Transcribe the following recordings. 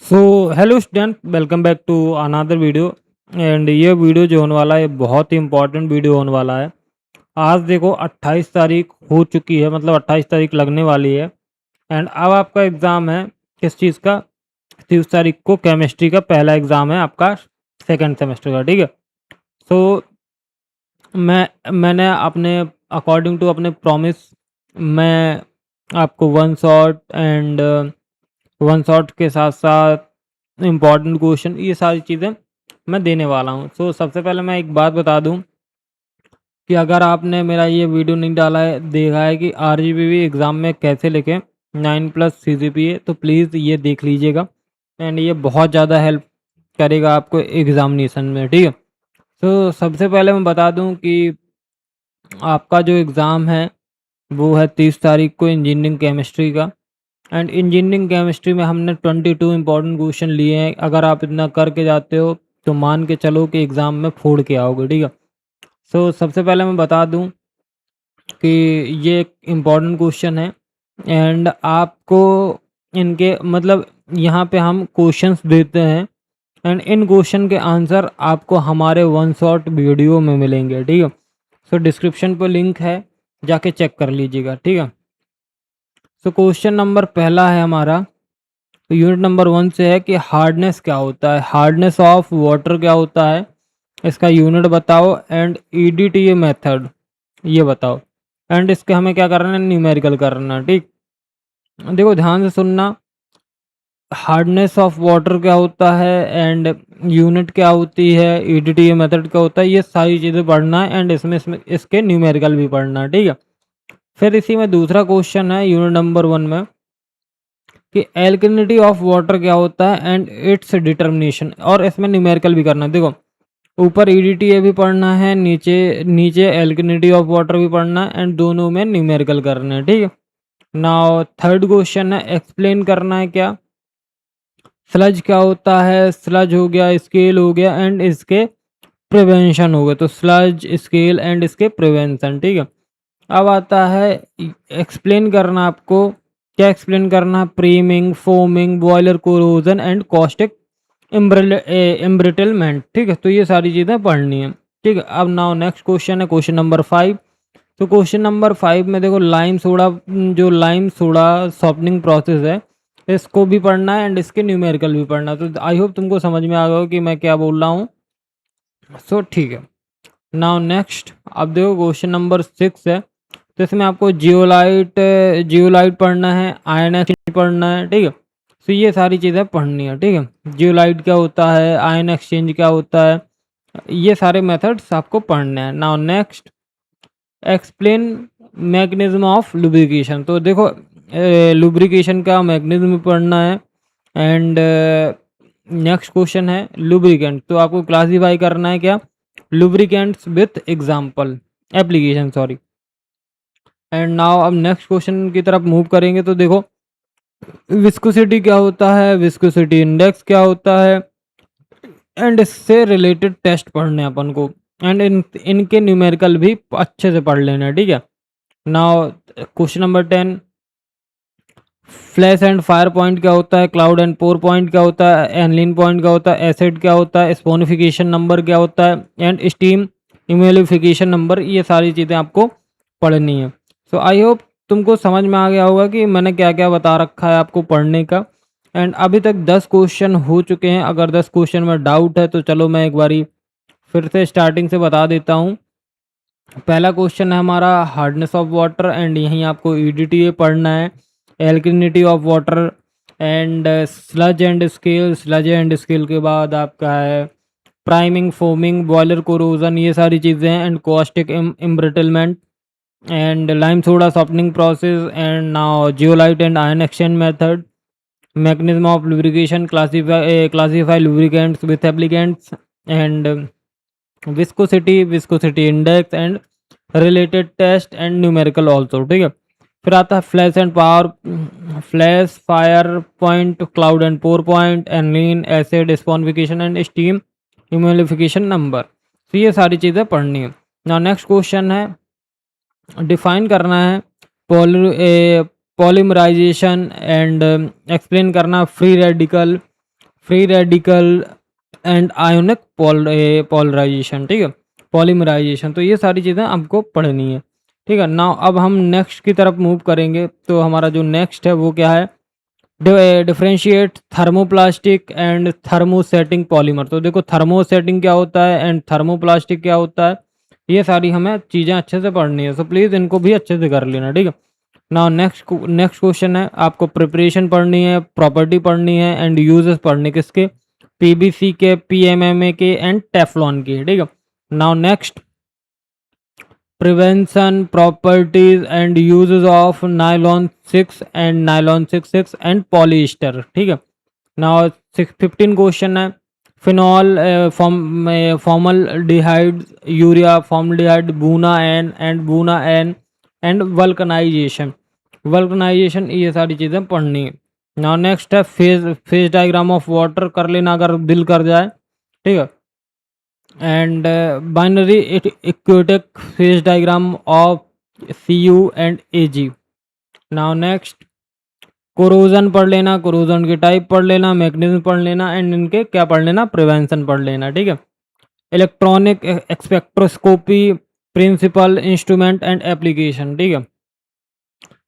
So hello student, welcome back to another video. And ये video जो होने वाला है बहुत ही इंपॉर्टेंट वीडियो होने वाला है। आज देखो 28 तारीख हो चुकी है, मतलब 28 तारीख लगने वाली है। एंड अब आपका एग्ज़ाम है किस चीज़ का? 30 तारीख को केमिस्ट्री का पहला एग्ज़ाम है आपका, सेकंड सेमेस्टर का। ठीक है। सो मैंने अपने अकॉर्डिंग टू अपने प्रॉमिस मैं आपको वन शॉट के साथ साथ इम्पॉर्टेंट क्वेश्चन, ये सारी चीज़ें मैं देने वाला हूँ। सो सबसे पहले मैं एक बात बता दूँ कि अगर आपने मेरा ये वीडियो नहीं डाला है, देखा है कि आरजीबीवी एग्ज़ाम में कैसे लिखें 9+ सीजीपीए, तो प्लीज़ ये देख लीजिएगा। एंड ये बहुत ज़्यादा हेल्प करेगा आपको एग्ज़ामिनेशन में। ठीक है। तो सबसे पहले मैं बता दूं कि आपका जो एग्ज़ाम है वो है 30 तारीख को इंजीनियरिंग केमिस्ट्री का। एंड इंजीनियरिंग केमिस्ट्री में हमने 22 इंपॉर्टेंट क्वेश्चन लिए हैं। अगर आप इतना करके जाते हो तो मान के चलो कि एग्ज़ाम में फोड़ के आओगे। ठीक है। सो सबसे पहले मैं बता दूं कि ये एक इम्पॉर्टेंट क्वेश्चन है। एंड आपको इनके मतलब यहाँ पे हम क्वेश्चंस देते हैं एंड इन क्वेश्चन के आंसर आपको हमारे वन शॉट वीडियो में मिलेंगे। ठीक है। सो डिस्क्रिप्शन पर लिंक है, जाके चेक कर लीजिएगा। ठीक है। सो क्वेश्चन नंबर पहला है हमारा, यूनिट नंबर 1 से है कि हार्डनेस क्या होता है, हार्डनेस ऑफ वाटर क्या होता है, इसका यूनिट बताओ एंड ईडीटीए मेथड ये बताओ। एंड इसके हमें क्या करना है, न्यूमेरिकल करना है। ठीक, देखो ध्यान से सुनना। हार्डनेस ऑफ वाटर क्या होता है एंड यूनिट क्या होती है, ईडीटीए मेथड क्या होता है, ये सारी चीज़ें पढ़ना है। एंड इसमें इसके न्यूमेरिकल भी पढ़ना है। ठीक है। फिर इसी में दूसरा क्वेश्चन है यूनिट नंबर 1 में कि एल्कलिनिटी ऑफ वाटर क्या होता है एंड इट्स डिटर्मिनेशन, और इसमें न्यूमेरिकल भी करना है। देखो ऊपर ईडीटीए भी पढ़ना है, नीचे नीचे एल्कलिनिटी ऑफ वाटर भी पढ़ना है एंड दोनों में न्यूमेरिकल करना है। ठीक है। नाउ थर्ड क्वेश्चन है एक्सप्लेन करना है क्या, स्लज क्या होता है, स्लज हो गया, स्केल हो गया एंड इसके प्रिवेंशन हो गया। तो स्लज, स्केल एंड इसके प्रिवेंशन। ठीक है। अब आता है एक्सप्लेन करना, आपको क्या एक्सप्लेन करना है, प्रीमिंग, foaming, boiler corrosion and caustic embrittlement. ठीक है। तो ये सारी चीज़ें पढ़नी है। ठीक है। अब नाउ नेक्स्ट क्वेश्चन है क्वेश्चन नंबर 5। तो क्वेश्चन नंबर 5 में देखो लाइम सोडा, जो लाइम सोडा सॉफ्टनिंग प्रोसेस है, इसको भी पढ़ना है एंड इसके न्यूमेरिकल भी पढ़ना है। तो आई होप तुमको समझ में आ गया हो कि मैं क्या बोल रहा हूँ। सो ठीक है। नाउ नेक्स्ट, अब देखो क्वेश्चन नंबर 6 है। तो इसमें आपको जियोलाइट पढ़ना है, आयन एक्सचेंज पढ़ना है। ठीक है। तो ये सारी चीज़ें पढ़नी है। ठीक है। जियोलाइट क्या होता है, आयन एक्सचेंज क्या होता है, ये सारे मेथड्स आपको पढ़ने हैं। Now next, explain mechanism of lubrication. तो देखो लुब्रिकेशन का मैकेनिज्म पढ़ना है। एंड नेक्स्ट क्वेश्चन है लुब्रिकेंट। तो आपको क्लासीफाई करना है क्या, lubricants with example application, sorry. And now अब नेक्स्ट क्वेश्चन की तरफ मूव करेंगे। तो देखो विस्कोसिटी क्या होता है, विस्कोसिटी इंडेक्स क्या होता है एंड इससे रिलेटेड टेस्ट पढ़ने हैं अपन को। एंड इनके न्यूमेरिकल भी अच्छे से पढ़ लेना है। ठीक है। Now question number 10, flash and fire point क्या होता है, क्लाउड एंड पोर पॉइंट क्या होता है, एनलिन पॉइंट क्या होता है, एसिड क्या होता है, स्पोनिफिकेशन नंबर क्या होता है एंड स्टीम इम्यूलिफिकेशन नंबर, ये सारी चीज़ें आपको पढ़नी है। सो आई होप तुमको समझ में आ गया होगा कि मैंने क्या क्या बता रखा है आपको पढ़ने का। एंड अभी तक 10 क्वेश्चन हो चुके हैं। अगर 10 क्वेश्चन में डाउट है तो चलो मैं एक बारी फिर से स्टार्टिंग से बता देता हूँ। पहला क्वेश्चन है हमारा हार्डनेस ऑफ वाटर एंड यहीं आपको ईडीटीए पढ़ना है, alkalinity of water and sludge and scale, sludge and scale के बाद आपका है प्राइमिंग, फोमिंग, बॉयलर कोरोजन, ये सारी चीज़ें हैं and caustic embrittlement and lime soda softening process and now zeolite and ion exchange method, mechanism of lubrication, classify lubricants with applicants and viscosity index and related test and numerical also। ठीक है। फिर आता है flash and power, flash, fire point, cloud and pour point, aniline, acid, saponification and steam humidification number. तो ये सारी चीज़ें पढ़नी है ना। नेक्स्ट क्वेश्चन है डिफाइन करना है पॉलीमराइजेशन एंड एक्सप्लेन करना free radical free radical and ionic polarization, ठीक है, पॉलीमराइजेशन। तो ये सारी चीज़ें आपको पढ़नी है, ठीक है। नाउ अब हम नेक्स्ट की तरफ मूव करेंगे। तो हमारा जो नेक्स्ट है वो क्या है, differentiate thermoplastic and thermosetting polymer. तो देखो थर्मोसेटिंग क्या होता है एंड थर्मोप्लास्टिक क्या होता है, ये सारी हमें चीज़ें अच्छे से पढ़नी है। सो प्लीज़ इनको भी अच्छे से कर लेना, ठीक है। नाउ नेक्स्ट क्वेश्चन है, आपको प्रिपरेशन पढ़नी है, प्रॉपर्टी पढ़नी है एंड यूजेस पढ़ने किसके, पीबीसी के, पीएमएमए के एंड टेफ्लॉन के, ठीक है। Now next, prevention, properties and uses of nylon 6 and nylon 66 and polyester, ठीक है। नाउ 15 क्वेश्चन है, phenol, formaldehyde, urea, formaldehyde, buna and buna and vulcanization, ये सारी चीज़ें पढ़नी है। नाउ नेक्स्ट है फेज डायग्राम ऑफ वाटर, कर लेना अगर दिल कर जाए, ठीक है। And binary eutectic phase diagram of CU and AG। Now next, corrosion पढ़ लेना, कोरोजन के टाइप पढ़ लेना, मैकेनिज्म पढ़ लेना एंड इनके क्या पढ़ लेना, प्रिवेंशन पढ़ लेना, ठीक है। Electronic spectroscopy, principle, instrument and application, ठीक है।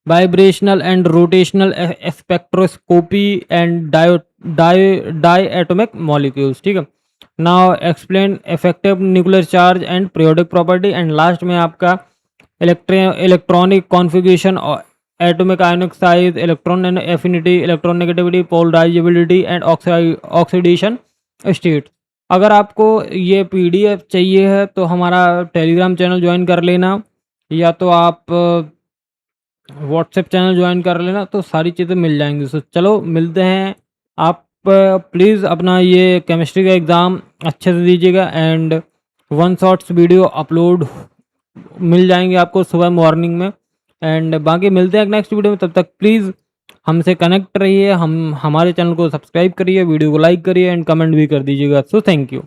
Vibrational and rotational spectroscopy and diatomic molecules, ठीक है। Now explain effective nuclear charge and periodic property and last में आपका electronic configuration, atomic ionic size, electron and affinity, electron negativity, polarisability and oxidation state. अगर आपको ये PDF चाहिए है तो हमारा टेलीग्राम चैनल ज्वाइन कर लेना, या तो आप व्हाट्सएप चैनल ज्वाइन कर लेना, तो सारी चीज़ें मिल जाएंगी। सो चलो मिलते हैं। आप प्लीज़ अपना ये केमिस्ट्री का एग्ज़ाम अच्छे से दीजिएगा एंड 1 शॉर्ट्स वीडियो अपलोड मिल जाएंगे आपको सुबह मॉर्निंग में। एंड बाकी मिलते हैं नेक्स्ट वीडियो में, तब तक प्लीज़ हमसे कनेक्ट रहिए, हमारे चैनल को सब्सक्राइब करिए, वीडियो को लाइक करिए एंड कमेंट भी कर दीजिएगा। So thank you.